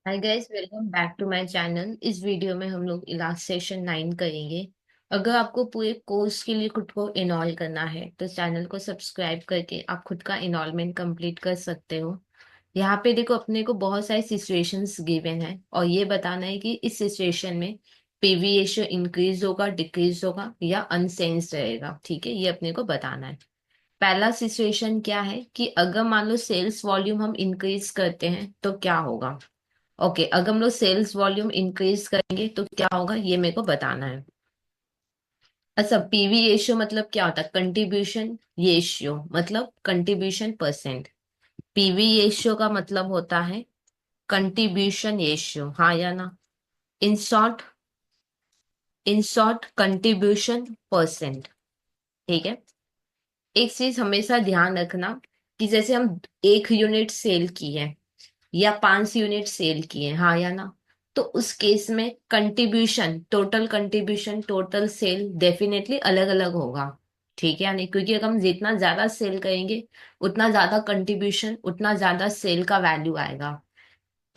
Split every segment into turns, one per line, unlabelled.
Hi guys, welcome back to my channel. इस video में हम लोग इलास्ट्रेशन 9 करेंगे। अगर आपको पूरे कोर्स के लिए खुद को इनॉल करना है तो चैनल को सब्सक्राइब करके आप खुद का इनॉलमेंट कंप्लीट कर सकते हो। यहाँ पे देखो, अपने को बहुत सारी सिचुएशंस गिवन है और ये बताना है कि इस सिचुएशन में पीवी रेशियो इंक्रीज होगा, डिक्रीज होगा या अनचेंज रहेगा। ठीक है, ये अपने को बताना है। पहला सिचुएशन क्या है कि अगर मान लो सेल्स वॉल्यूम हम इंक्रीज करते हैं तो क्या होगा। ओके, अगर हम लोग सेल्स वॉल्यूम इंक्रीज करेंगे तो क्या होगा, ये मेरे को बताना है। अच्छा, पीवी रेशियो मतलब क्या होता है? कंट्रीब्यूशन रेशियो मतलब कंट्रीब्यूशन परसेंट। पीवी रेशियो का मतलब होता है कंट्रीब्यूशन रेशियो, हाँ या ना? In short, contribution percent. ठीक है। एक चीज हमेशा ध्यान रखना कि जैसे हम 1 यूनिट सेल की है या 5 यूनिट सेल किए, हाँ या ना? तो उस केस में कंट्रीब्यूशन टोटल सेल डेफिनेटली अलग अलग होगा। ठीक है या नहीं? क्योंकि अगर हम जितना ज्यादा सेल करेंगे उतना ज्यादा कंट्रीब्यूशन, उतना ज्यादा सेल का वैल्यू आएगा।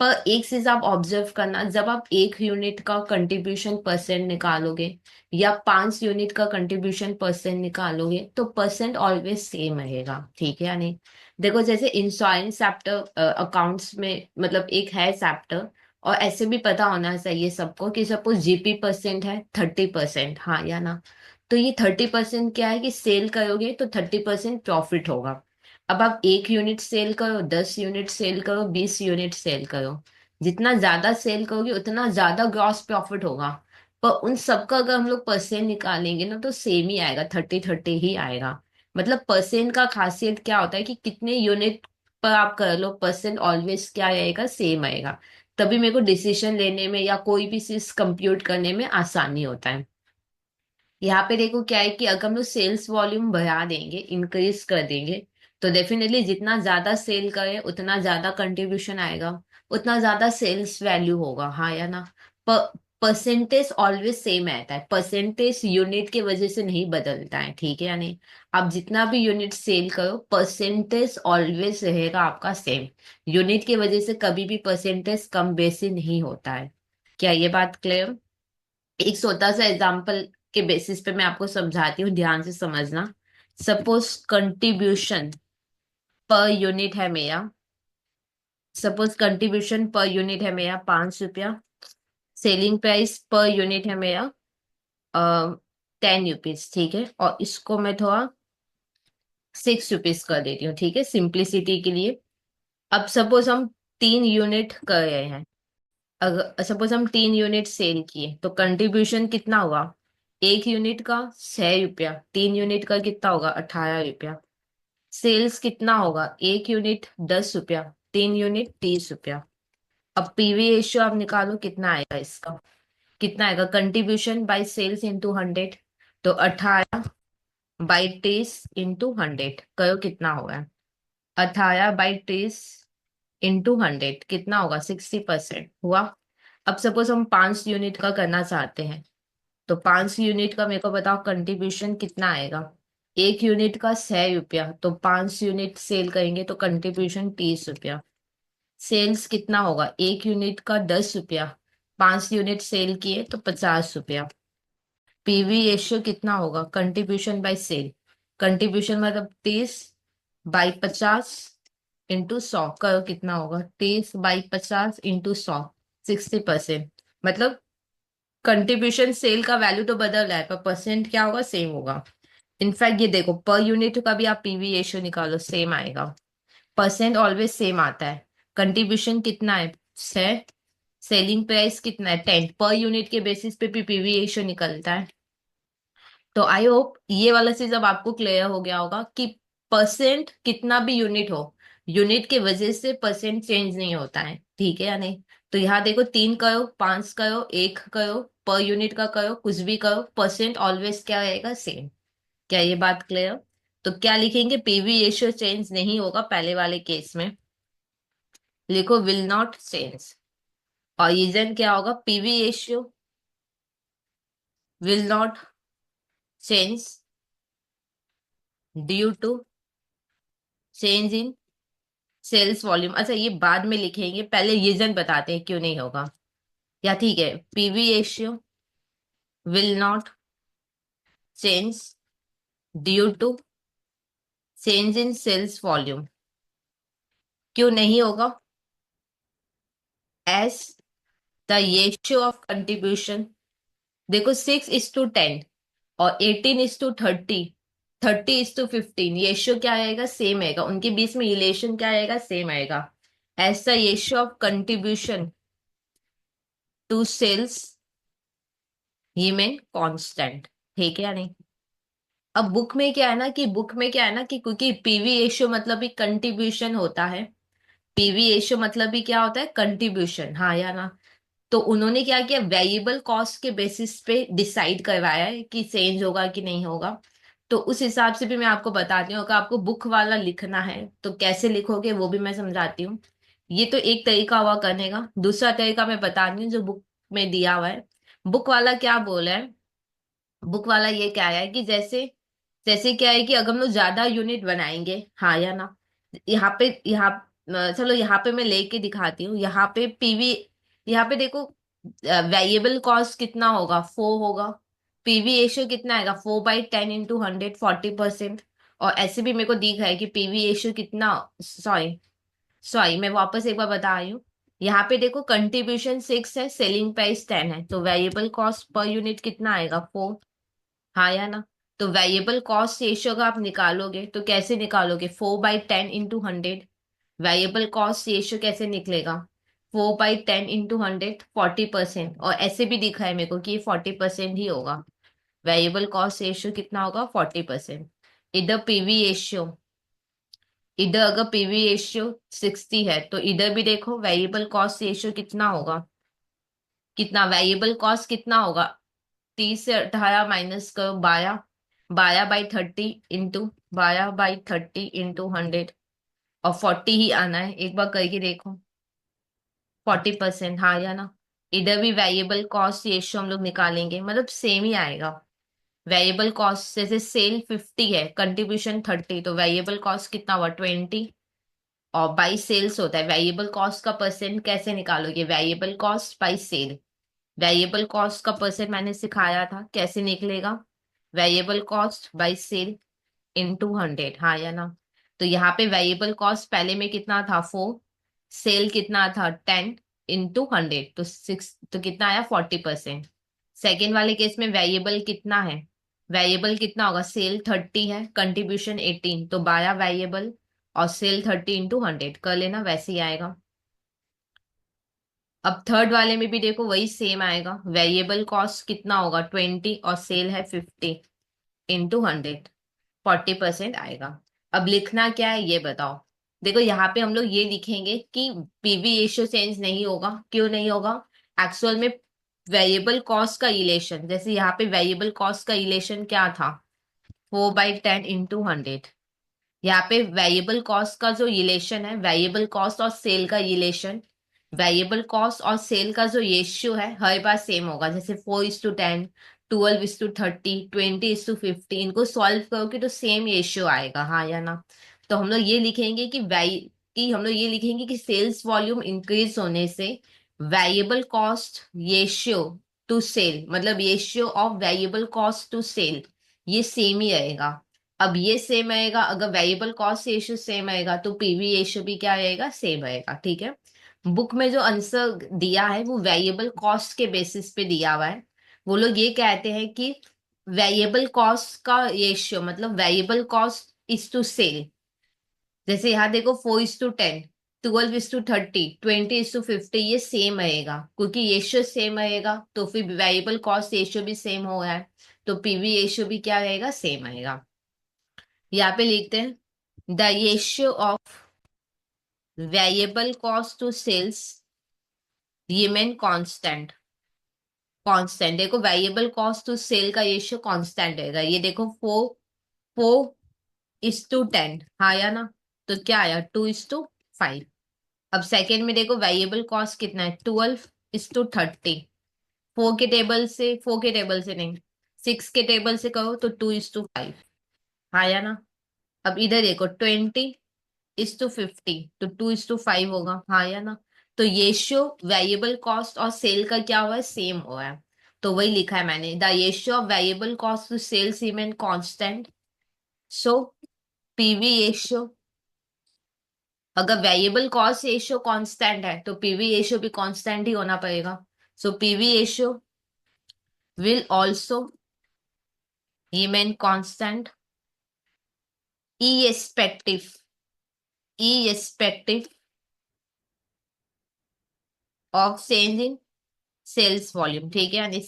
पर एक चीज आप ऑब्जर्व करना, जब आप 1 यूनिट का कंट्रीब्यूशन परसेंट निकालोगे या 5 यूनिट का कंट्रीब्यूशन परसेंट निकालोगे तो परसेंट ऑलवेज सेम रहेगा। ठीक है या नहीं? देखो, जैसे इंश्योरेंस चैप्टर अकाउंट्स में मतलब एक है चैप्टर, और ऐसे भी पता होना चाहिए सबको कि सपोज जीपी परसेंट है 30%, हाँ या ना? तो ये 30% क्या है कि सेल करोगे तो 30% प्रॉफिट होगा। अब आप 1 यूनिट सेल करो, 10 यूनिट सेल करो, 20 यूनिट सेल करो, जितना ज्यादा सेल करोगे उतना ज्यादा ग्रॉस प्रॉफिट होगा। पर उन सबका अगर हम लोग परसेंट निकालेंगे ना तो सेम ही आएगा, 30-30 ही आएगा। मतलब परसेंट का खासियत क्या होता है कि कितने यूनिट पर आप कर लो, परसेंट ऑलवेज क्या आएगा, सेम आएगा। तभी मेरे को डिसीजन लेने में या कोई भी चीज कंप्यूट करने में आसानी होता है। यहाँ पे देखो क्या है कि अगर हम लोग सेल्स वॉल्यूम बढ़ा देंगे, इंक्रीज कर देंगे, तो डेफिनेटली जितना ज्यादा सेल करें उतना ज्यादा कंट्रीब्यूशन आएगा, उतना ज्यादा सेल्स वैल्यू होगा, हाँ या ना? पर परसेंटेज ऑलवेज सेम रहता है, परसेंटेज यूनिट की वजह से नहीं बदलता है। ठीक है या नहीं? आप जितना भी यूनिट सेल करो परसेंटेज ऑलवेज रहेगा आपका सेम। यूनिट की वजह से कभी भी परसेंटेज कम बेसी नहीं होता है। क्या ये बात क्लियर? एक छोटा सा एग्जांपल के बेसिस पे मैं आपको समझाती हूँ, ध्यान से समझना। सपोज कंट्रीब्यूशन पर यूनिट है मेरा, सपोज कंट्रीब्यूशन पर यूनिट है मेरा 5 रुपया। सेलिंग प्राइस पर यूनिट है मेरा 10 रुपीज। ठीक है, और इसको मैं थोड़ा 6 रुपीज कर देती हूँ, ठीक है, सिंप्लिसिटी के लिए। अब सपोज हम 3 यूनिट कर रहे हैं, अगर सपोज हम 3 यूनिट सेल किए तो कंट्रीब्यूशन कितना हुआ? 1 यूनिट का 6 रुपया, 3 यूनिट का कितना होगा? 18 रुपया। सेल्स कितना होगा? 1 यूनिट 10 रुपया, 3 यूनिट 30 रुपया। अब पीवी रेशियो आप निकालो, कितना आएगा इसका? कितना आएगा? कंट्रीब्यूशन बाई सेल्स इंटू 100, तो 18/30 इंटू 100 करो, कितना होगा? 18/30 इंटू 100 कितना होगा? 60% हुआ। अब सपोज हम 5 यूनिट का करना चाहते हैं, तो 5 यूनिट का मेरे को बताओ कंट्रीब्यूशन कितना आएगा। 1 यूनिट का 6 रुपया, तो 5 यूनिट सेल करेंगे तो कंट्रीब्यूशन 30 रुपया। सेल्स कितना होगा? 1 यूनिट का 10 रुपया, 5 यूनिट सेल किए तो 50 रुपया। पीवी रेशियो कितना होगा? कंट्रीब्यूशन बाय सेल, कंट्रीब्यूशन मतलब 30/50 इंटू 100 करो, कितना होगा? 30/50 इंटू 100, 60%। मतलब कंट्रीब्यूशन सेल का वैल्यू तो बदल रहा है पर परसेंट क्या होगा? सेम होगा। इनफैक्ट ये देखो, पर यूनिट का भी आप पीवी रेशियो निकालो, सेम आएगा। परसेंट ऑलवेज सेम आता है। कंट्रीब्यूशन कितना है? 6। सेलिंग प्राइस कितना है? 10। पर यूनिट के बेसिस पे भी पीवी रेशियो निकलता है। तो आई होप ये वाला चीज अब आपको क्लियर हो गया होगा कि परसेंट कितना भी यूनिट हो, यूनिट के वजह से परसेंट चेंज नहीं होता है। ठीक है या नहीं? तो यहाँ देखो, 3 करो, 5 करो, 1 करो, पर यूनिट का करो, कुछ भी करो, परसेंट ऑलवेज क्या रहेगा? सेम। क्या ये बात क्लियर? तो क्या लिखेंगे? पीवी रेशियो चेंज नहीं होगा पहले वाले केस में, लिखो विल नॉट चेंज। और रीजन क्या होगा? PV ratio will not change due to change in sales volume, अच्छा ये बाद में लिखेंगे, पहले रीजन बताते हैं क्यों नहीं होगा। या ठीक है, PV ratio will not change due to change in sales volume. क्यों नहीं होगा? As the ratio of contribution, देखो 6:10 और 18:30, 30:15, रेशियो क्या आएगा? सेम आएगा, उनके बीच में रिलेशन क्या आएगा? सेम आएगा। As the ratio of contribution to sales remain constant. ठीक है या नहीं? अब बुक में क्या है ना कि क्योंकि पीवी रेशियो मतलब भी कंट्रीब्यूशन होता है, पीवी रेशियो मतलब भी क्या होता है? कंट्रीब्यूशन, हाँ या ना? तो उन्होंने क्या किया, वेरिएबल कॉस्ट के बेसिस पे डिसाइड करवाया है कि चेंज होगा कि नहीं होगा। तो उस हिसाब से भी मैं आपको बताती हूँ, अगर आपको बुक वाला लिखना है तो कैसे लिखोगे वो भी मैं समझाती हूँ। ये तो एक तरीका हुआ करने का, दूसरा तरीका मैं बता रही हूँ जो बुक में दिया हुआ है। बुक वाला क्या बोला है? बुक वाला ये क्या है कि जैसे जैसे क्या है कि अगर हम लोग ज्यादा यूनिट बनाएंगे, हाँ या ना? यहाँ चलो यहाँ पे मैं लेके दिखाती हूँ, यहाँ पे पीवी, यहाँ पे देखो वेरिएबल कॉस्ट कितना होगा? 4 होगा। पीवी रेशियो कितना आएगा? 4/10 × 100, 40%। और ऐसे भी मेरे को दिख रहा है कि पीवी रेशियो कितना, सॉरी सॉरी मैं वापस एक बार बता रही हूँ। यहाँ पे देखो कंट्रीब्यूशन 6 है, सेलिंग प्राइस 10 है, तो वेरिएबल कॉस्ट पर यूनिट कितना आएगा? 4, हाँ या ना? तो वेरिएबल कॉस्ट रेशियो अगर आप निकालोगे तो कैसे निकालोगे? 4/10 × 100। वेरिएबल कॉस्ट रेशियो कैसे निकलेगा? 4/10 × 100, 40%। और ऐसे भी दिखा है मेरे को कि ये 40% ही होगा। वेरिएबल कॉस्ट रेशियो कितना होगा? 40%। इधर पीवी रेशियो, इधर अगर पीवी रेशियो 60 है तो इधर भी देखो वेरिएबल कॉस्ट रेशियो कितना होगा? कितना वेरिएबल कॉस्ट कितना होगा? 30 से 18 माइनस करो 12, 12/30 इंटू 12/30 × 100, और 40 ही आना है, एक बार करके देखो। 40%, हाँ या ना? इधर भी वेरिएबल कॉस्ट रेशियो हम लोग निकालेंगे, मतलब सेम ही आएगा। वेरिएबल कॉस्ट जैसे सेल 50 है, कंट्रीब्यूशन 30, तो वेरिएबल कॉस्ट कितना हुआ? 20। और बाई सेल्स होता है, वेरिएबल कॉस्ट का परसेंट कैसे निकालोगे? Variable cost by sale. Variable cost का परसेंट मैंने सिखाया था, कैसे निकलेगा? Variable cost by sale into 100, हाँ या ना? तो यहाँ पे वेरिएबल कॉस्ट पहले में कितना था? 4, सेल कितना था? 10 इंटू 100, तो 6, तो कितना आया? 40%। सेकेंड वाले केस में वेरिएबल कितना है? वेरिएबल कितना होगा? सेल 30 है, कंट्रीब्यूशन 18, तो 12 वेरिएबल और सेल 30 × 100 कर लेना, वैसे ही आएगा। अब थर्ड वाले में भी देखो वही सेम आएगा, वेरिएबल कॉस्ट कितना होगा? 20 और सेल है 50 × 100, 40% आएगा। अब लिखना क्या है ये बताओ। देखो यहाँ पे हम लोग ये लिखेंगे कि पीवी रेशियो चेंज नहीं होगा। क्यों नहीं होगा? एक्चुअल में वेरिएबल कॉस्ट का रिलेशन, जैसे यहाँ पे वेरिएबल कॉस्ट का रिलेशन क्या था? 4/10 × 100। यहाँ पे वेरिएबल कॉस्ट का जो रिलेशन है, वेरिएबल कॉस्ट और सेल का रिलेशन, वेरिएबल कॉस्ट और सेल का जो रेशियो है हर बार सेम होगा, जैसे 4:10, 12:30, 20:50, इनको सॉल्व करोगे तो सेम रेशियो आएगा, हाँ या ना? तो हम लोग ये लिखेंगे कि हम लोग ये लिखेंगे कि सेल्स वॉल्यूम इंक्रीज होने से variable cost ratio to sale, मतलब ratio of variable cost to sale, ये सेम ही रहेगा। अब ये सेम आएगा, अगर वेरिएबल कॉस्ट रेशियो सेम आएगा तो पीवी रेशियो भी क्या रहेगा? सेम आएगा। ठीक है? बुक में जो आंसर दिया है वो वेरिएबल कॉस्ट के बेसिस पे दिया हुआ है। वो लोग ये कहते हैं कि वेरिएबल कॉस्ट का रेशियो मतलब variable cost is to sale, जैसे यहाँ देखो 4:10, 12:30, 20:50, ये सेम रहेगा, क्योंकि रेशियो सेम रहेगा तो फिर वेरिएबल कॉस्ट रेशियो भी सेम हो रहा है, तो पीवी रेशियो भी क्या रहेगा? सेम आएगा। यहाँ पे लिखते हैं the ratio of variable cost to sales remain constant. Constant, देखो वेरिएबल कॉस्ट टू सेल का रेशियो कांस्टेंट रहेगा। ये देखो 4:10, हाँ या ना? तो क्या आया? 2:5। अब सेकेंड में देखो वेरिएबल कॉस्ट कितना है? 12:30। 4 के टेबल से नहीं, 6 के टेबल से कहो तो 2:5, हाँ या ना? अब इधर देखो 20 2:50, तो 2:5 होगा, हाँ या ना। तो रेशियो वेरिएबल कॉस्ट और सेल का क्या हुआ है, सेम हुआ है। तो वही लिखा है मैंने, the ratio of variable cost to sales remain constant. So PV ratio, अगर वेरिएबल कॉस्ट रेशियो कांस्टेंट है तो पीवी रेशियो भी कांस्टेंट ही होना पड़ेगा। So PV ratio will also remain constant irrespective irrespective of change in sales volume. ठीक है, यानी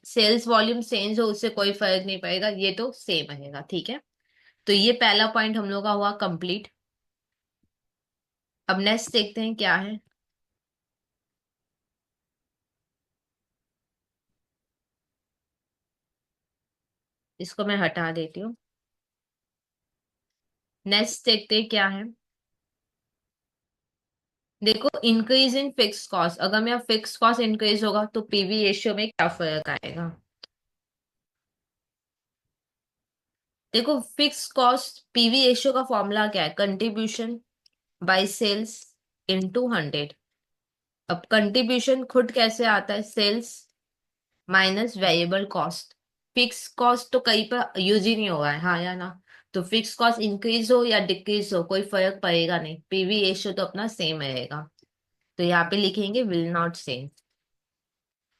सेल्स वॉल्यूम चेंज हो उससे कोई फर्क नहीं पड़ेगा, ये तो सेम रहेगा। ठीक है, तो ये पहला पॉइंट हम लोग का हुआ कंप्लीट। अब नेक्स्ट देखते हैं क्या है। इसको मैं हटा देती हूँ। नेक्स्ट देखते हैं क्या है। देखो, इंक्रीज इन फिक्स कॉस्ट, अगर मेरा फिक्स कॉस्ट इंक्रीज होगा तो पीवी रेशियो में क्या फर्क आएगा। देखो, फिक्स कॉस्ट पीवी रेशियो का फॉर्मूला क्या है, कंट्रीब्यूशन बाय सेल्स इनटू 100। अब कंट्रीब्यूशन खुद कैसे आता है, sales minus variable cost. Fix cost तो कहीं पर यूज ही नहीं हुआ है, हाँ या ना। तो फिक्स कॉस्ट इंक्रीज हो या डिक्रीज हो कोई फर्क पड़ेगा नहीं, पीवी रेशियो तो अपना सेम रहेगा। तो यहाँ पे लिखेंगे विल नॉट सेम।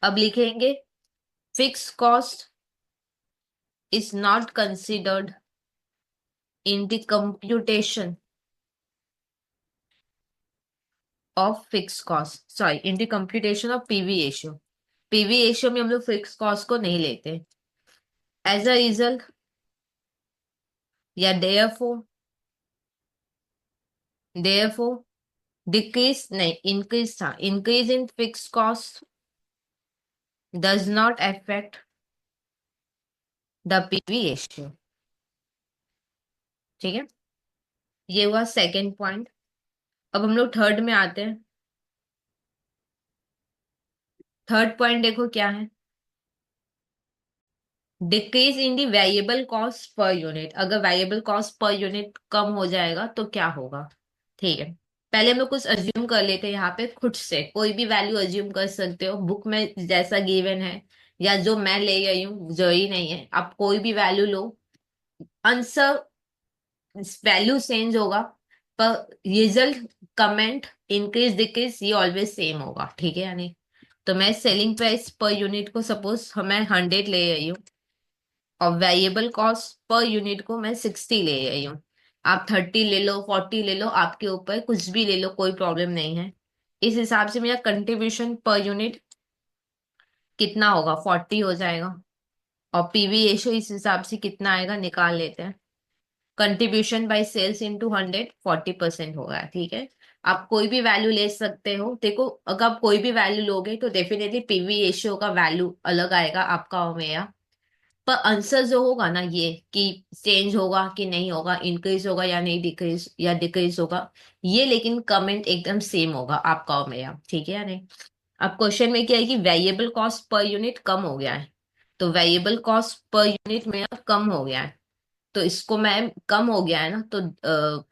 अब लिखेंगे fix cost is not considered in the computation of fix cost, sorry, in the computation of PV ratio. PV ratio में हम लोग फिक्स कॉस्ट को नहीं लेते। एज अ रिजल्ट या देयरफॉर डिक्रीज नहीं, इंक्रीज था, increase in fix cost does not affect the PV ratio. ठीक है, ये हुआ सेकेंड पॉइंट। अब हम लोग थर्ड में आते हैं। थर्ड पॉइंट देखो क्या है, decrease in the variable cost per unit. अगर वेरिएबल कॉस्ट पर यूनिट कम हो जाएगा तो क्या होगा। ठीक है, पहले हम लोग कुछ अज्यूम कर लेते हैं, यहाँ पे खुद से कोई भी वैल्यू अज्यूम कर सकते हो, बुक में जैसा गिवन है या जो मैं ले रही हूँ जरूरी नहीं है, आप कोई भी वैल्यू लो, आंसर वैल्यू चेंज होगा पर रिजल्ट, कमेंट, इंक्रीज डिक्रीज ये ऑलवेज सेम होगा। ठीक है, यानी तो मैं सेलिंग प्राइस पर यूनिट को सपोज मैं 100 ले रही हूँ और वेरिएबल कॉस्ट पर यूनिट को मैं 60 ले रही हूँ। आप 30 ले लो, 40 ले लो, आपके ऊपर, कुछ भी ले लो, कोई प्रॉब्लम नहीं है। इस हिसाब से मेरा कंट्रीब्यूशन पर यूनिट कितना होगा, 40 हो जाएगा। और पीवी रेशियो इस हिसाब से कितना आएगा निकाल लेते हैं। कंट्रीब्यूशन बाय सेल्स इनटू 100 40% होगा। ठीक है, आप कोई भी वैल्यू ले सकते हो। देखो, अगर आप कोई भी वैल्यू लोगे तो डेफिनेटली पीवी रेशियो का वैल्यू अलग आएगा आपका और मेरा। पर आंसर जो होगा ना, ये कि चेंज होगा कि नहीं होगा, इंक्रीज होगा या नहीं, डिक्रीज या डिक्रीज होगा, ये लेकिन कमेंट एकदम सेम होगा आपका और मेरा। ठीक है या नहीं। अब क्वेश्चन में क्या है कि वेरिएबल कॉस्ट पर यूनिट कम हो गया है, तो वेरिएबल कॉस्ट पर यूनिट मेरा कम हो गया है। तो इसको मैं, कम हो गया है ना, तो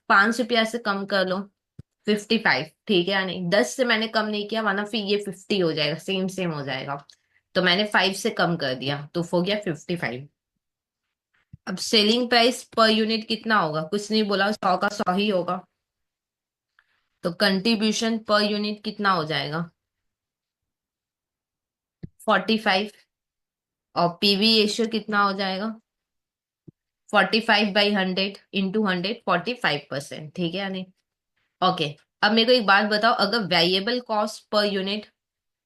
5 रुपया से कम कर लो, 55। ठीक है या नहीं, 10 से मैंने कम नहीं किया वरना फिर ये 50 हो जाएगा, सेम सेम हो जाएगा। तो मैंने 5 से कम कर दिया तो हो गया 55। अब सेलिंग प्राइस पर यूनिट कितना होगा, कुछ नहीं बोला, 100 का 100 ही होगा। तो कंट्रीब्यूशन पर यूनिट कितना हो जाएगा, 45। और पीवी रेशियो कितना हो जाएगा, 45/100 इंटू 100, 45%। ठीक है या नहीं। ओके, अब मेरे को एक बात बताओ, अगर वेरिएबल कॉस्ट पर यूनिट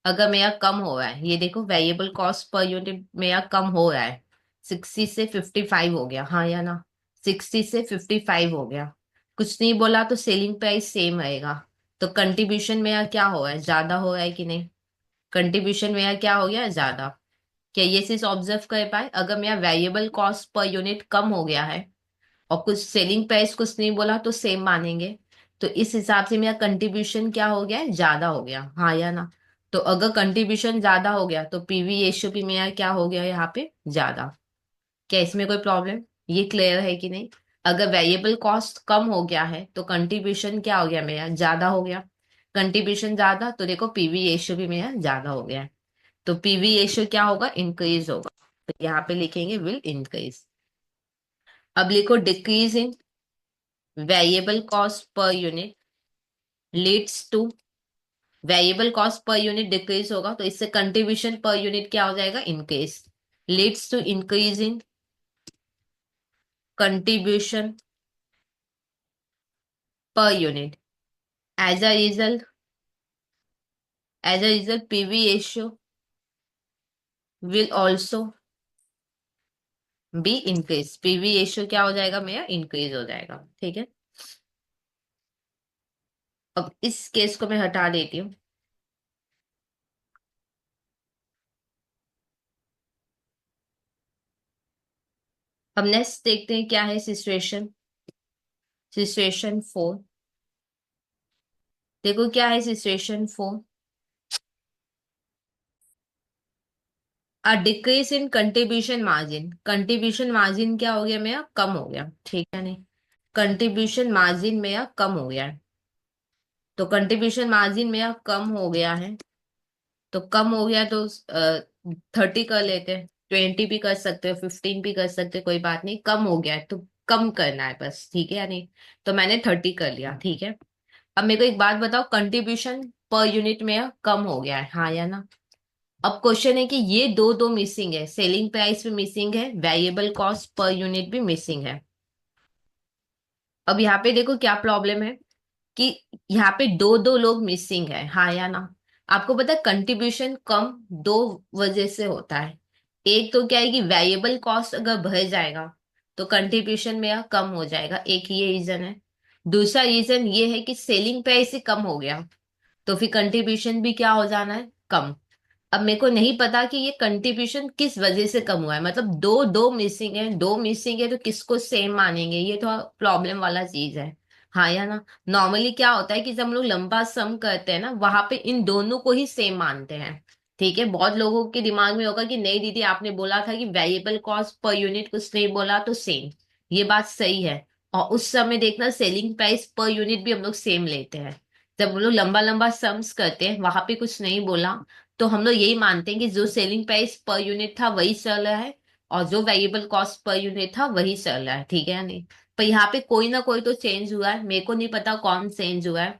अगर मेरा कम हो रहा है, ये देखो वेरिएबल कॉस्ट पर यूनिट मेरा कम हो रहा है, 60 से 55 हो गया, हाँ या ना, 60 से 55 हो गया, कुछ नहीं बोला तो सेलिंग प्राइस सेम रहेगा। तो कंट्रीब्यूशन मेरा क्या हो रहा है, ज्यादा हो रहा है कि नहीं, कंट्रीब्यूशन मेरा क्या हो गया, ज्यादा। क्या ये चीज ऑब्जर्व कर पाए, अगर मेरा वेरिएबल कॉस्ट पर यूनिट कम हो गया है और कुछ सेलिंग प्राइस कुछ नहीं बोला तो सेम मानेंगे, तो इस हिसाब से मेरा कंट्रीब्यूशन क्या हो गया है, ज्यादा हो गया, हाँ या ना। तो अगर कंट्रीब्यूशन ज्यादा हो गया तो पीवी रेशियो भी मेरा क्या हो गया यहाँ पे, ज्यादा। क्या इसमें कोई प्रॉब्लम, ये क्लियर है कि नहीं। अगर वेरिएबल कॉस्ट कम हो गया है तो कंट्रीब्यूशन क्या हो गया मेरा, ज्यादा हो गया। कंट्रीब्यूशन ज्यादा तो देखो पीवी रेशियो भी मेरा ज्यादा हो गया है। तो पीवी रेशियो क्या होगा, इंक्रीज होगा। तो यहाँ पे लिखेंगे विल इंक्रीज। अब लिखो decrease in variable cost per unit leads to, variable cost per unit decrease होगा तो इससे कंट्रीब्यूशन पर यूनिट क्या हो जाएगा, increase. Leads to increase in contribution per unit. As a result, PV ratio will also be increase. PV ratio क्या हो जाएगा मेरा, इंक्रीज हो जाएगा। ठीक है, अब इस केस को मैं हटा देती हूँ। अब नेक्स्ट देखते हैं क्या है सिचुएशन। सिचुएशन 4, देखो क्या है situation 4। A decrease in contribution margin. Contribution margin क्या हो गया मेरा, कम हो गया। ठीक है, नहीं, कंट्रीब्यूशन मार्जिन मेरा कम हो गया है। तो कंट्रीब्यूशन मार्जिन मेरा कम हो गया है, तो कम हो गया तो 30 कर लेते हैं। 20 भी कर सकते हो, 15 भी कर सकते हो, कोई बात नहीं। कम हो गया है तो कम करना है बस, ठीक है या नहीं। तो मैंने 30 कर लिया, ठीक है। अब मेरे को एक बात बताओ, कंट्रीब्यूशन पर यूनिट मेरा कम हो गया है, हाँ या ना। अब क्वेश्चन है कि ये दो दो मिसिंग है, सेलिंग प्राइस भी मिसिंग है, वेरिएबल कॉस्ट पर यूनिट भी मिसिंग है। अब यहाँ पे देखो क्या प्रॉब्लम है कि यहाँ पे दो दो लोग मिसिंग है, हाँ या ना। आपको पता है कंट्रीब्यूशन कम दो वजह से होता है। एक तो क्या है कि वेरिएबल कॉस्ट अगर बढ़ जाएगा तो कंट्रीब्यूशन मेरा कम हो जाएगा, एक ये रीजन है। दूसरा रीजन ये है कि सेलिंग प्राइस ही कम हो गया तो फिर कंट्रीब्यूशन भी क्या हो जाना है, कम। अब मेरे को नहीं पता कि ये कंट्रीब्यूशन किस वजह से कम हुआ है, मतलब दो दो मिसिंग है, दो मिसिंग है तो किसको सेम मानेंगे, ये थोड़ा प्रॉब्लम वाला चीज है, हाँ या ना। नॉर्मली क्या होता है कि जब हम लोग लंबा सम करते हैं ना, वहां पे इन दोनों को ही सेम मानते हैं। ठीक है, बहुत लोगों के दिमाग में होगा कि नहीं दीदी आपने बोला था कि वेरिएबल कॉस्ट पर यूनिट कुछ नहीं बोला तो सेम, ये बात सही है। और उस समय देखना सेलिंग प्राइस पर यूनिट भी हम लोग सेम लेते हैं। जब हम लोग लंबा लंबा सम्स करते हैं वहां पे कुछ नहीं बोला तो हम लोग यही मानते हैं कि जो सेलिंग प्राइस पर यूनिट था वही चल रहा है और जो वेरिएबल कॉस्ट पर यूनिट था वही चल रहा है, ठीक है या नहीं। पर यहाँ पे कोई ना कोई तो चेंज हुआ है, मेरे को नहीं पता कौन चेंज हुआ है।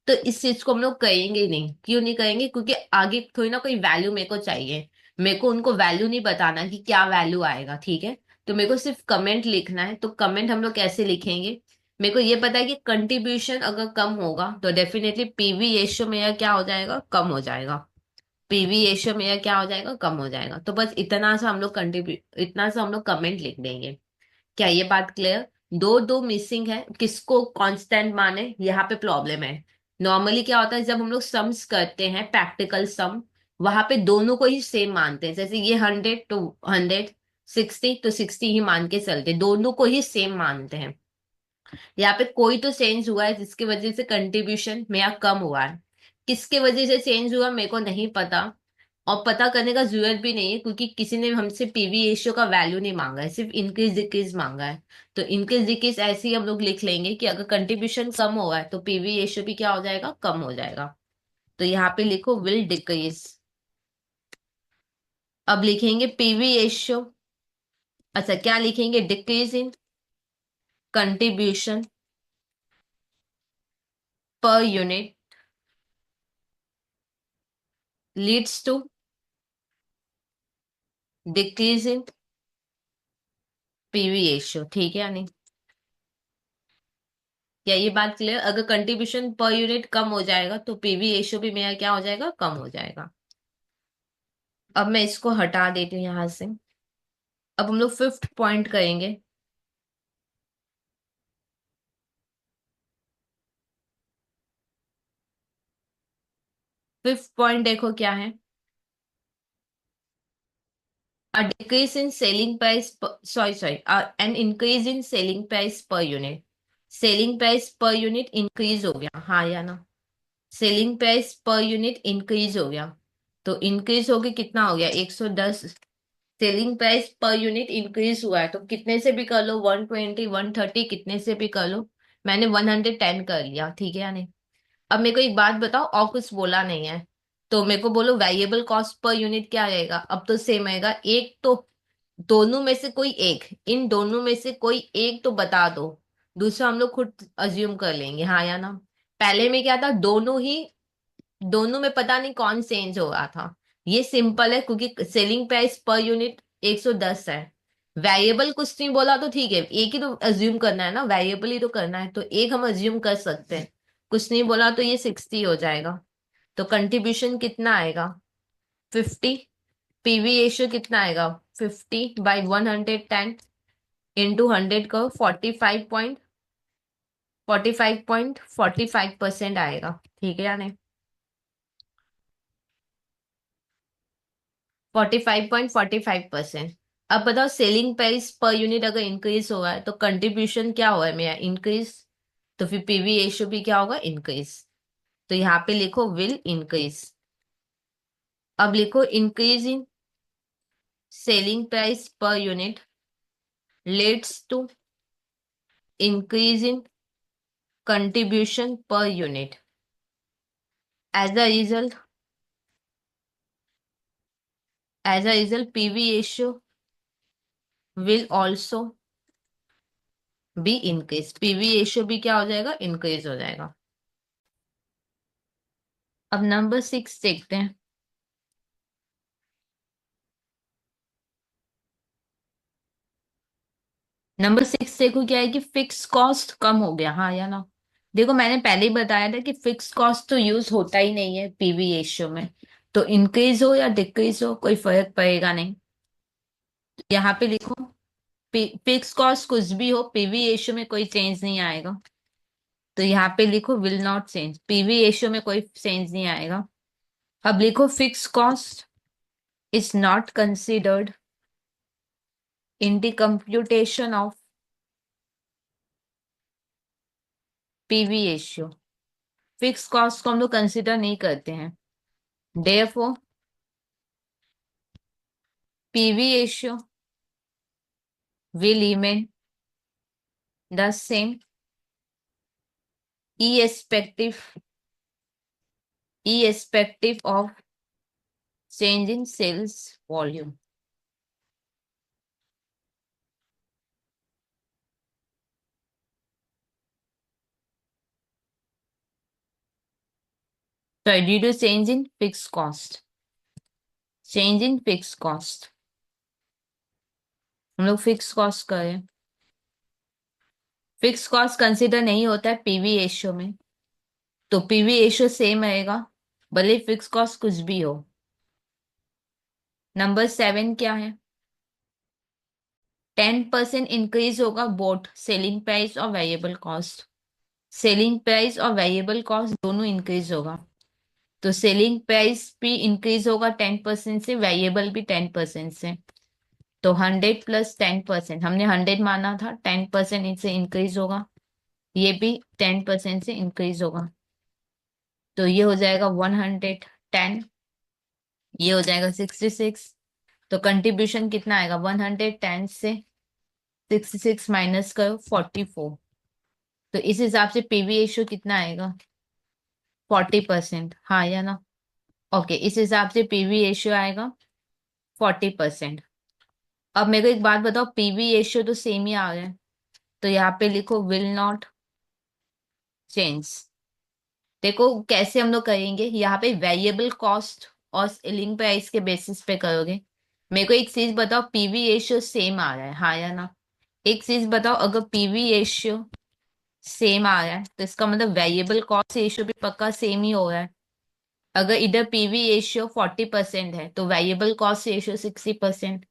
तो इस चीज को हम लोग करेंगे ही नहीं, क्यों नहीं करेंगे, क्योंकि आगे थोड़ी ना कोई वैल्यू मेरे को चाहिए। मेरे को उनको वैल्यू नहीं बताना कि क्या वैल्यू आएगा, ठीक है। तो मेरे को सिर्फ कमेंट लिखना है, तो कमेंट हम लोग कैसे लिखेंगे। मेरे को ये पता है कि कंट्रीब्यूशन अगर कम होगा तो डेफिनेटली पीवी रेशियो मेरा क्या हो जाएगा, कम हो जाएगा। पीवी रेशियो मेरा क्या हो जाएगा, कम हो जाएगा। तो बस इतना सा हम लोग कंट्रीब्यूट, इतना सा हम लोग कमेंट लिख देंगे। क्या ये बात क्लियर। दो दो मिसिंग है, किसको कांस्टेंट माने, यहाँ पे प्रॉब्लम है। नॉर्मली क्या होता है जब हम लोग सम्स करते हैं, प्रैक्टिकल सम, वहां पे दोनों को ही सेम मानते हैं। जैसे ये 100 तो 100, 60 तो 60 ही मान के चलते, दोनों को ही सेम मानते हैं। यहाँ पे कोई तो चेंज हुआ है जिसकी वजह से कंट्रीब्यूशन मेरा कम हुआ है। किसके वजह से चेंज हुआ मेरे को नहीं पता, और पता करने का जरूरत भी नहीं है क्योंकि किसी ने हमसे पीवी रेशियो का वैल्यू नहीं मांगा है, सिर्फ इंक्रीज डिक्रीज मांगा है। तो इंक्रीज डिक्रीज ऐसे ही हम लोग लिख लेंगे कि अगर कंट्रीब्यूशन कम हुआ है तो पीवी रेशियो भी क्या हो जाएगा, कम हो जाएगा। तो यहाँ पे लिखो विल डिक्रीज। अब लिखेंगे पीवी रेशियो, अच्छा क्या लिखेंगे, decrease in contribution per unit leads to decrease in PV ratio, ठीक है या नहीं। क्या ये बात क्लियर, अगर कंट्रीब्यूशन पर यूनिट कम हो जाएगा तो पीवी रेशियो भी मेरा क्या हो जाएगा, कम हो जाएगा। अब मैं इसको हटा देती हूँ यहां से। अब हम लोग फिफ्थ पॉइंट करेंगे। फिफ्थ पॉइंट देखो क्या है, a decrease in selling price an increase in selling price per unit। Selling price per unit increase हो गया, हाँ या ना। Selling price per unit increase हो गया, तो इंक्रीज हो गया, कितना हो गया, 110। Selling price per unit increase हुआ है तो कितने से भी कर लो, 120 130 कितने से भी कर लो। मैंने 110 कर लिया, ठीक है या नहीं। अब मेरे को एक बात बताओ, और कुछ बोला नहीं है, तो मेरे को बोलो वेरिएबल कॉस्ट पर यूनिट क्या रहेगा। अब तो सेम आएगा, एक तो दोनों में से कोई एक, इन दोनों में से कोई एक तो बता दो, दूसरा हम लोग खुद अज्यूम कर लेंगे, हाँ या ना। पहले में क्या था, दोनों में पता नहीं कौन चेंज हो रहा था। ये सिंपल है क्योंकि सेलिंग प्राइस पर यूनिट 110 है। वेरिएबल कुछ नहीं बोला तो ठीक है, एक ही तो अज्यूम करना है ना, वेरिएबल ही तो करना है, तो एक हम अज्यूम कर सकते हैं। कुछ नहीं बोला तो ये 60 हो जाएगा। तो कंट्रीब्यूशन कितना आएगा, 50। पीवी रेशियो कितना आएगा, 50/110 इंटू 100 का 45.45% आएगा, ठीक है या नहीं। 45.45%। अब बताओ सेलिंग प्राइस पर यूनिट अगर इंक्रीज हुआ है तो कंट्रीब्यूशन क्या हुआ है मेरा, इंक्रीज। तो फिर पीवी रेशियो भी क्या होगा, इंक्रीज। तो यहाँ पे लिखो विल इंक्रीज। अब लिखो increase in selling price per unit leads to increase in contribution per unit. As a result, PV ratio will also be increased. PV ratio भी क्या हो जाएगा, इंक्रीज हो जाएगा। अब नंबर 6 देखते हैं। नंबर 6 देखो क्या है कि फिक्स कॉस्ट कम हो गया, हाँ या ना। देखो मैंने पहले ही बताया था कि फिक्स कॉस्ट तो यूज होता ही नहीं है पीवी रेशियो में, तो इंक्रीज हो या डिक्रीज हो कोई फर्क पड़ेगा नहीं। यहाँ पे लिखो फिक्स कॉस्ट कुछ भी हो, पीवी रेशियो में कोई चेंज नहीं आएगा। तो यहाँ पे लिखो will not change, PV ratio में कोई चेंज नहीं आएगा। अब लिखो fix cost is not considered in the computation of PV ratio. Fix cost को हम लोग कंसिडर नहीं करते हैं, therefore PV ratio will remain the same irrespective irrespective of change in sales volume. So due to change in fixed cost, change in fixed cost, हम लोग fix cost करें। Fix cost consider नहीं होता है PV ratio में, तो PV ratio same रहेगा भले फिक्स कॉस्ट कुछ भी हो। नंबर 7 क्या है, 10% इंक्रीज होगा बोथ सेलिंग प्राइस और वेरिएबल कॉस्ट। सेलिंग प्राइस और वेरिएबल कॉस्ट दोनों इंक्रीज होगा, तो सेलिंग प्राइस भी इंक्रीज होगा 10% से, वेरिएबल भी 10% से। तो 100 प्लस 10%, हमने 100 माना था, 10% इनसे इंक्रीज होगा, ये भी 10% से इंक्रीज होगा। तो ये हो जाएगा 110, ये हो जाएगा 66। तो कंट्रीब्यूशन कितना आएगा, 110 से 66 माइनस करो 44। तो इस हिसाब से पीवी रेशियो कितना आएगा, 40%, हाँ या ना। ओके, इस हिसाब से पीवी रेशियो आएगा 40%। अब मेरे को एक बात बताओ, पीवी रेशियो तो सेम ही आ रहा है, तो यहाँ पे लिखो विल नॉट चेंज। देखो कैसे हम लोग करेंगे, यहाँ पे वेरिएबल कॉस्ट और सेलिंग प्राइस के बेसिस पे करोगे। मेरे को एक चीज बताओ, पीवी रेशियो सेम आ रहा है, हाँ या ना। एक चीज बताओ, अगर पीवी रेशियो सेम आ रहा है तो इसका मतलब वेरिएबल कॉस्ट रेशियो भी पक्का सेम ही हो रहा है। अगर इधर पीवी रेशियो 40% है तो वेरिएबल कॉस्ट रेशियो 60%,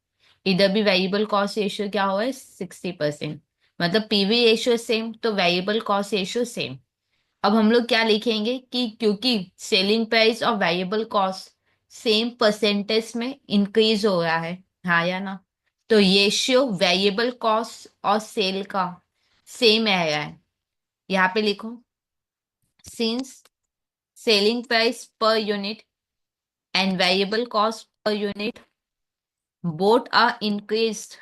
इधर भी वेरिएबल कॉस्ट रेशियो क्या हुआ है, 60%। मतलब पीवी रेशियो सेम तो वेरिएबल कॉस्ट रेशियो सेम। अब हम लोग क्या लिखेंगे कि क्योंकि सेलिंग प्राइस और वेरिएबल कॉस्ट सेम परसेंटेज में इंक्रीज हो रहा है, हाँ या ना, तो रेशियो वेरिएबल कॉस्ट और सेल का सेम आ रहा है। यहाँ पे लिखो since selling price per unit and variable cost per unit both are increased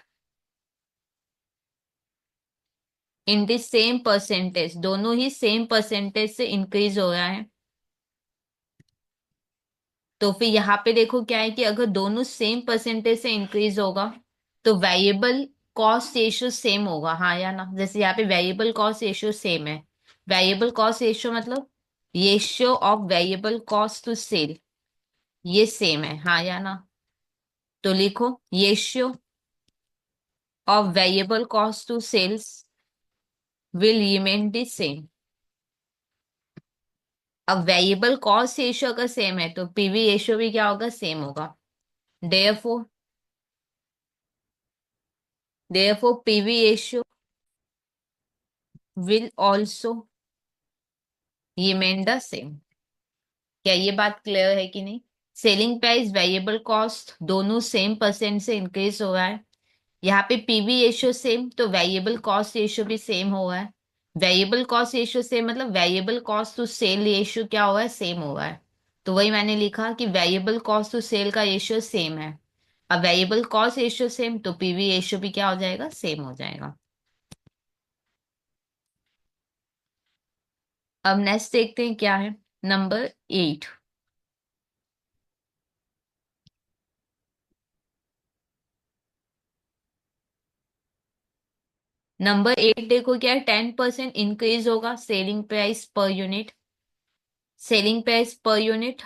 in the same percentage, दोनों ही सेम परसेंटेज से इंक्रीज हो रहा है। तो फिर यहाँ पे देखो क्या है कि अगर दोनों सेम परसेंटेज से इंक्रीज होगा तो वेरिएबल कॉस्ट रेशियो सेम होगा, हाँ या ना। जैसे यहाँ पे वेरिएबल कॉस्ट रेशियो सेम है, वेरिएबल कॉस्ट रेशियो मतलब ratio of variable cost to sale, ये सेम है, हाँ या ना। तो लिखो ratio of variable cost to sales will remain the same. अब वेरिएबल कॉस्ट रेशियो अगर सेम है तो पीवी रेशियो भी क्या होगा, सेम होगा। therefore therefore PV ratio will also remain the same। क्या ये बात क्लियर है कि नहीं? सेलिंग प्राइस वेरिएबल कॉस्ट दोनों सेम परसेंट से इंक्रीज हो रहा है। यहाँ पे पीवी रेशियो सेम तो वेरिएबल कॉस्ट रेशियो भी सेम हो रहा है। वेरिएबल कॉस्ट रेशियो सेम मतलब variable cost to sale ratio क्या हुआ है, सेम हुआ है। तो वही मैंने लिखा कि वेरिएबल कॉस्ट टू सेल का रेशियो सेम है। अब वेरिएबल कॉस्ट रेशियो सेम तो पीवी रेशियो भी क्या हो जाएगा, सेम हो जाएगा। अब नेक्स्ट देखते हैं क्या है, नंबर 8। नंबर 8 देखो क्या है, 10% इंक्रीज होगा selling price per unit. Selling price per unit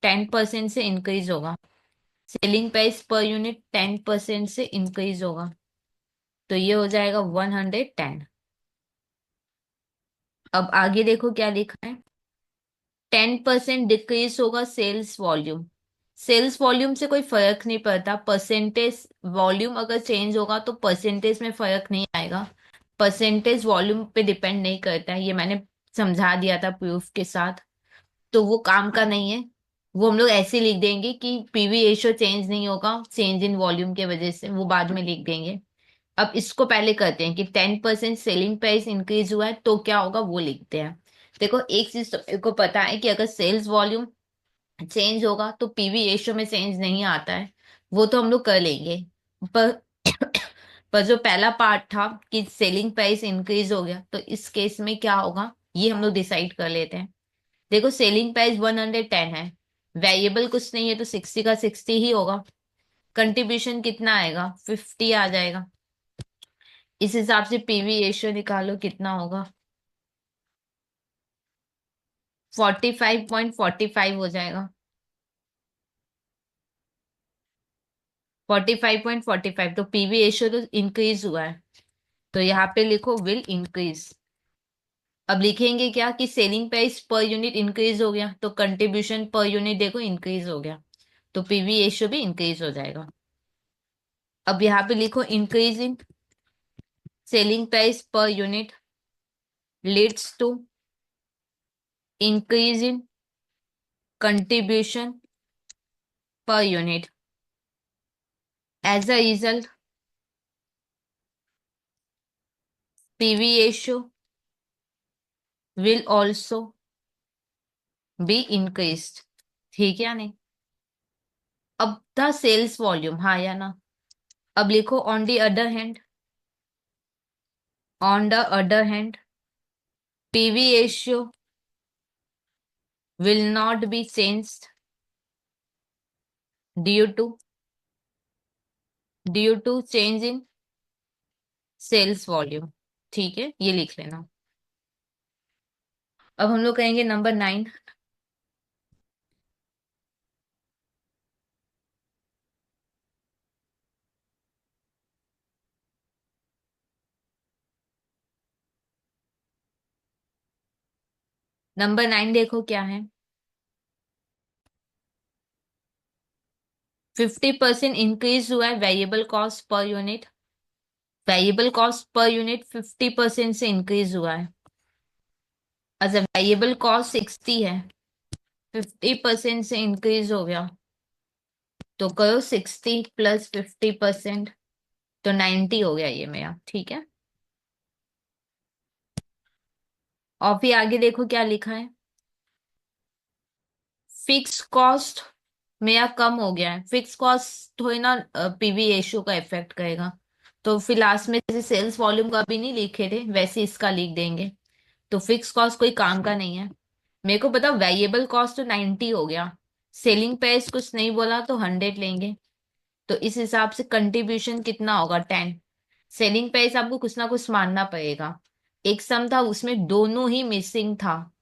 10% से इंक्रीज होगा। सेलिंग प्राइस पर यूनिट 10% से इंक्रीज होगा तो ये हो जाएगा 110। अब आगे देखो क्या लिखा है, 10% डिक्रीज होगा सेल्स वॉल्यूम। सेल्स वॉल्यूम से कोई फर्क नहीं पड़ता, परसेंटेज वॉल्यूम अगर चेंज होगा तो परसेंटेज में फर्क नहीं आएगा। परसेंटेज वॉल्यूम पे डिपेंड नहीं करता है, ये मैंने समझा दिया था प्रूफ के साथ, तो वो काम का नहीं है। वो हम लोग ऐसे लिख देंगे कि पीवी रेशियो चेंज नहीं होगा चेंज इन वॉल्यूम के वजह से, वो बाद में लिख देंगे। अब इसको पहले करते हैं कि 10% सेलिंग प्राइस इंक्रीज हुआ है तो क्या होगा वो लिखते हैं। देखो एक चीज तो मेरे को पता है कि अगर सेल्स वॉल्यूम चेंज होगा तो पीवी रेशियो में चेंज नहीं आता है, वो तो हम लोग कर लेंगे। पर पर जो पहला पार्ट था कि सेलिंग प्राइस इंक्रीज हो गया तो इस केस में क्या होगा ये हम लोग डिसाइड कर लेते हैं। देखो सेलिंग प्राइस 110 है, वेरिएबल कुछ नहीं है तो 60 का 60 ही होगा। कंट्रीब्यूशन कितना आएगा, 50 आ जाएगा। इस हिसाब से पीवी रेशियो निकालो कितना होगा, 45.45 हो जाएगा। 45.45 तो पीवी रेशियो तो इंक्रीज हुआ है तो यहाँ पे लिखो विल इंक्रीज। अब लिखेंगे क्या कि selling price per unit increase हो गया तो कंट्रीब्यूशन पर यूनिट देखो इंक्रीज हो गया तो पीवी रेशियो भी इंक्रीज हो जाएगा। अब यहाँ पे लिखो increase in selling price per unit leads to increase in contribution per unit. As a result, PV ratio will also be increased। ठीक है या नहीं? अब था सेल्स वॉल्यूम, हाँ या ना। अब लिखो on the other hand PV ratio will not be changed due to change in sales volume. ठीक है, ये लिख लेना। अब हम लोग कहेंगे नंबर 9। नंबर 9 देखो क्या है, 50% इंक्रीज हुआ है variable cost per unit. Variable cost per unit 50% से इंक्रीज हुआ है। अच्छा वेरिएबल कॉस्ट 60 है, 50% से इंक्रीज हो गया तो करो 60 प्लस 50% तो 90 हो गया ये मेरा, ठीक है। और फिर आगे देखो क्या लिखा है, फिक्स कॉस्ट मेरा कम हो गया है, फिक्स कॉस्ट थोड़ी ना पीवी रेशियो का इफेक्ट करेगा। तो फिर लास्ट में जैसे सेल्स वॉल्यूम का भी नहीं लिखे थे वैसे इसका लिख देंगे। तो फिक्स कॉस्ट कोई काम का नहीं है। मेरे को पता वेरिएबल कॉस्ट तो 90 हो गया, सेलिंग प्राइस कुछ नहीं बोला तो 100 लेंगे। तो इस हिसाब से कंट्रीब्यूशन कितना होगा, 10। सेलिंग प्राइस आपको कुछ ना कुछ मानना पड़ेगा। एक सम था उसमें दोनों ही मिसिंग था,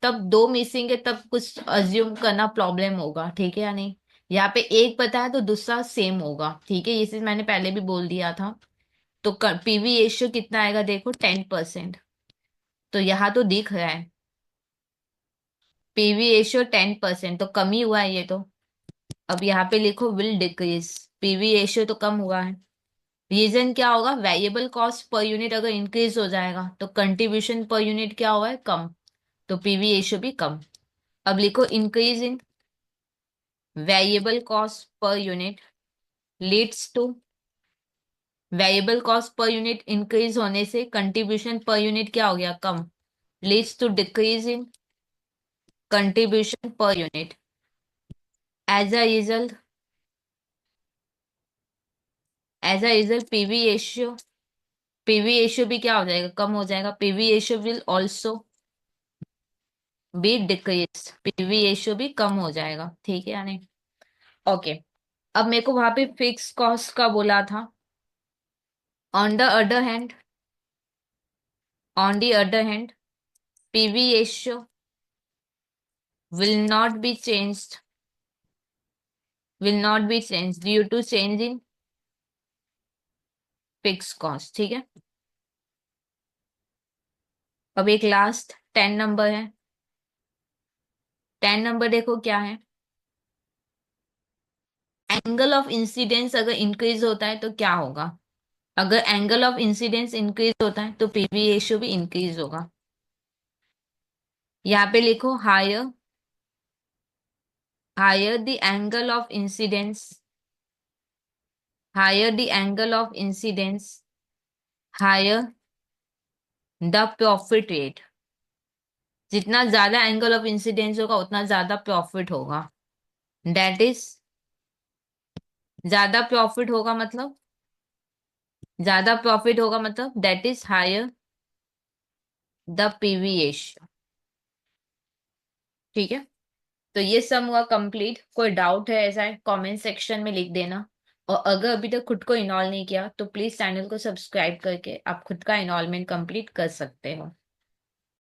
तब दो मिसिंग है तब कुछ अज्यूम करना प्रॉब्लम होगा, ठीक है या नहीं। यहाँ पे एक पता है तो दूसरा सेम होगा, ठीक है, ये चीज मैंने पहले भी बोल दिया था। तो पीवी रेशियो कितना आएगा देखो, 10%। तो यहाँ तो दिख रहा है पीवी रेशियो 10%, तो कम ही हुआ है ये तो। अब यहाँ पे लिखो विल डिक्रीज, पीवी रेशियो तो कम हुआ है। रीजन क्या होगा, वेरिएबल कॉस्ट पर यूनिट अगर इंक्रीज हो जाएगा तो कंट्रीब्यूशन पर यूनिट क्या हुआ है, कम। तो पीवी रेशियो भी कम। अब लिखो increase in variable cost per unit leads to, variable cost per unit increase होने से कंट्रीब्यूशन पर यूनिट क्या हो गया, कम। Leads to decrease in contribution per unit. As a result, PV ratio भी क्या हो जाएगा, कम हो जाएगा। PV ratio will also be decrease, PV ratio भी कम हो जाएगा, ठीक है यानी। ओके। अब मेरे को वहां पे फिक्स कॉस्ट का बोला था। On the other hand, on the other hand, PV ratio will not be changed, will not be changed due to change in fixed cost, ठीक है। अब एक लास्ट 10 नंबर है। 10 नंबर देखो क्या है, एंगल ऑफ इंसिडेंस अगर इंक्रीज होता है तो क्या होगा। अगर एंगल ऑफ इंसिडेंस इंक्रीज होता है तो पीवी रेशियो भी इंक्रीज होगा। यहाँ पे लिखो higher, higher the angle of incidence, higher the angle of incidence, higher the profit rate. जितना ज्यादा एंगल ऑफ इंसिडेंस होगा उतना ज्यादा प्रॉफिट होगा। दैट इज, ज्यादा प्रॉफिट होगा मतलब, ज्यादा प्रॉफिट होगा मतलब that is higher the PV ratio, ठीक है। तो ये सम हुआ कंप्लीट। कोई डाउट है ऐसा है कमेंट सेक्शन में लिख देना। और अगर अभी तक खुद को इनॉल नहीं किया तो प्लीज चैनल को सब्सक्राइब करके आप खुद का इनॉलमेंट कंप्लीट कर सकते हो।